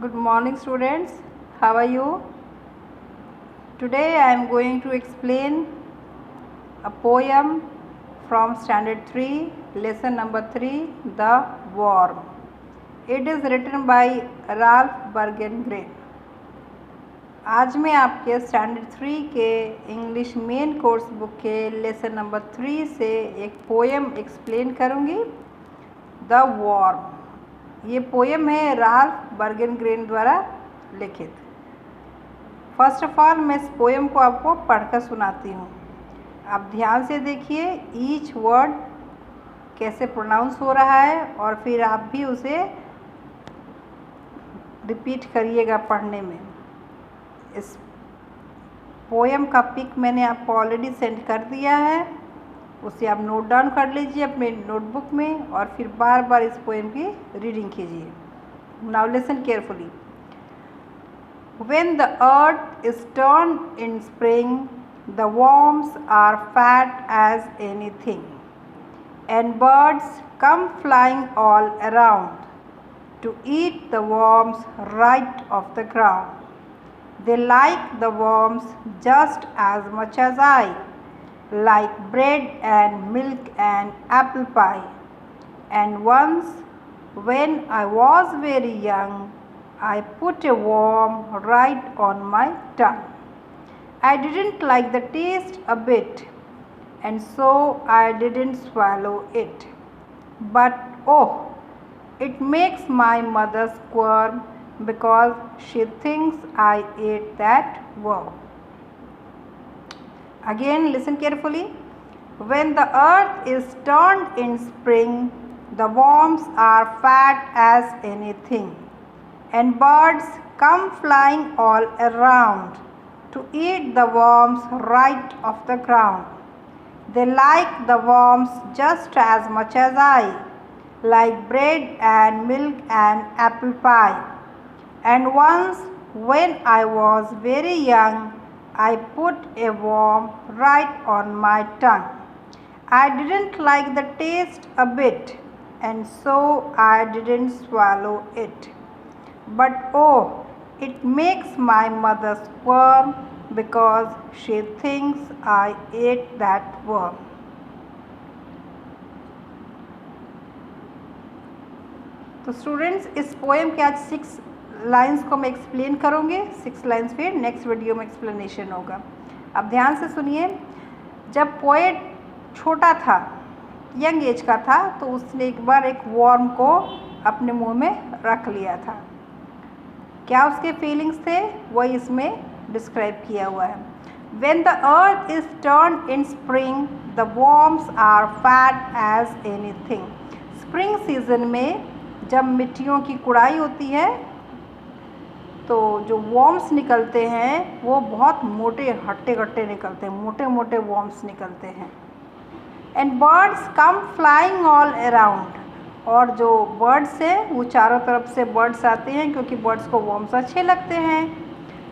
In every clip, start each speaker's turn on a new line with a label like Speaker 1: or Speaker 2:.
Speaker 1: Good morning students, how are you? Today I am going to explain a poem from standard 3, lesson number 3, The Worm. It is written by Ralph Bergengren. आज मैं आपके standard 3 के English main course book के lesson number 3 से एक poem explain करूँगी, the warm. ये poem है राल्फ बर्गेनग्रेन द्वारा लिखित। फर्स्ट ऑफ ऑल मैं इस पोएम को आपको पढ़कर सुनाती हूँ। आप ध्यान से देखिए ईच वर्ड कैसे प्रोनाउंस हो रहा है और फिर आप भी उसे रिपीट करिएगा पढ़ने में। इस पोएम का पिक मैंने आपको ऑलरेडी सेंड कर दिया है, उसे आप नोट डाउन कर लीजिए अपने नोटबुक में और फिर बार बार इस पोएम की रीडिंग कीजिए। Now listen carefully. When the earth is turned in spring, the worms are fat as anything, and birds come flying all around to eat the worms right off the ground. They like the worms just as much as I like bread and milk and apple pie. And once, when I was very young, I put a worm right on my tongue. I didn't like the taste a bit, and so I didn't swallow it. But oh, it makes my mother squirm because she thinks I ate that worm. Again, listen carefully. When the earth is turned in spring, the worms are fat as anything, and birds come flying all around to eat the worms right off the ground. They like the worms just as much as I like bread and milk and apple pie. And once, when I was very young, I put a worm right on my tongue. I didn't like the taste a bit, and so I didn't swallow it. But oh, it makes my mother squirm because she thinks I ate that worm. तो students, इस poem के आज 6 lines को मैं explain करूँगी। 6 lines फिर next video में explanation होगा। अब ध्यान से सुनिए। जब पोएट छोटा था, यंग एज का था, तो उसने एक बार एक वर्म को अपने मुंह में रख लिया था। क्या उसके फीलिंग्स थे वही इसमें डिस्क्राइब किया हुआ है। When the earth is turned in spring, the worms are fat as anything. Spring season में जब मिट्टियों की कुड़ाई होती है तो जो वॉर्म्स निकलते हैं वो बहुत मोटे हट्टे कट्टे निकलते हैं, मोटे मोटे वॉर्म्स निकलते हैं। And birds come flying all around, और जो बर्ड्स हैं वो चारों तरफ से बर्ड्स आते हैं क्योंकि बर्ड्स को वॉर्म्स अच्छे लगते हैं।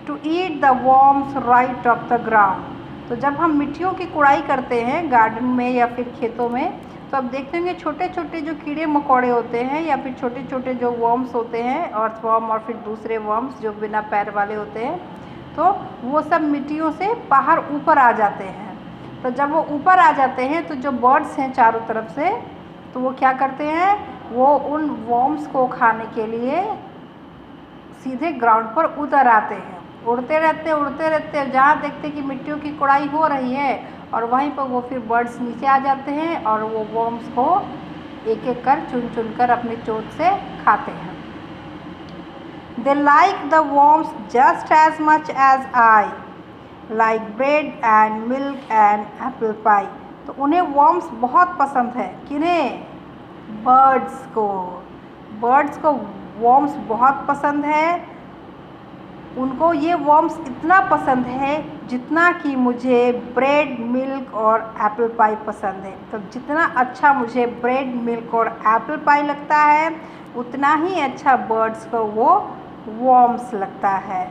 Speaker 1: To eat the worms right off the ground. तो जब हम मिट्टियों की कुड़ाई करते हैं गार्डन में या फिर खेतों में, तो आप देखते होंगे छोटे छोटे जो कीड़े मकोड़े होते हैं या फिर छोटे छोटे जो वर्म्स होते हैं, अर्थवर्म और फिर दूसरे वर्म्स जो बिना पैर वाले होते हैं, तो वो सब मिट्टियों से बाहर ऊपर आ जाते हैं। तो जब वो ऊपर आ जाते हैं तो जो बर्ड्स हैं चारों तरफ से, तो वो क्या करते हैं, वो उन वर्म्स को खाने के लिए सीधे ग्राउंड पर उतर आते हैं। उड़ते रहते हैं, जहाँ देखते कि मिट्टियों की कुड़ाई हो रही है और वहीं पर वो फिर बर्ड्स नीचे आ जाते हैं और वो वर्म्स को एक एक कर चुन चुन कर अपनी चोंच से खाते हैं। They like the worms just as much as I like bread and milk and apple pie. तो उन्हें वर्म्स बहुत पसंद है। किन्हें? बर्ड्स को। बर्ड्स को वर्म्स बहुत पसंद है। उनको ये वर्म्स इतना पसंद है जितना कि मुझे ब्रेड, मिल्क और एप्पल पाई पसंद है। तो जितना अच्छा मुझे ब्रेड, मिल्क और एप्पल पाई लगता है, उतना ही अच्छा बर्ड्स को वो वर्म्स लगता है।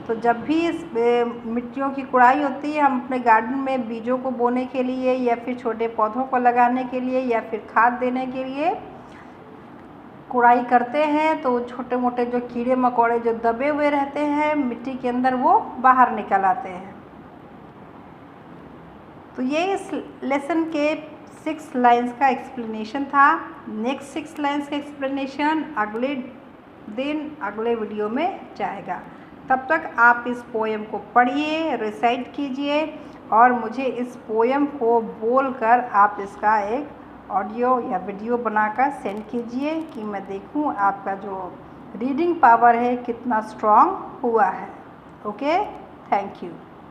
Speaker 1: तो जब भी इस मिट्टियों की कुड़ाई होती है, हम अपने गार्डन में बीजों को बोने के लिए या फिर छोटे पौधों को लगाने के लिए या फिर खाद देने के लिए कुड़ाई करते हैं तो छोटे मोटे जो कीड़े मकोड़े जो दबे हुए रहते हैं मिट्टी के अंदर वो बाहर निकल आते हैं। तो ये इस लेसन के 6 लाइंस का एक्सप्लेनेशन था। नेक्स्ट 6 लाइंस का एक्सप्लेनेशन अगले वीडियो में जाएगा। तब तक आप इस पोएम को पढ़िए, रिसाइट कीजिए और मुझे इस पोएम को बोलकर आप इसका एक ऑडियो या वीडियो बनाकर सेंड कीजिए कि मैं देखूं आपका जो रीडिंग पावर है कितना स्ट्रॉन्ग हुआ है। Okay, thank you.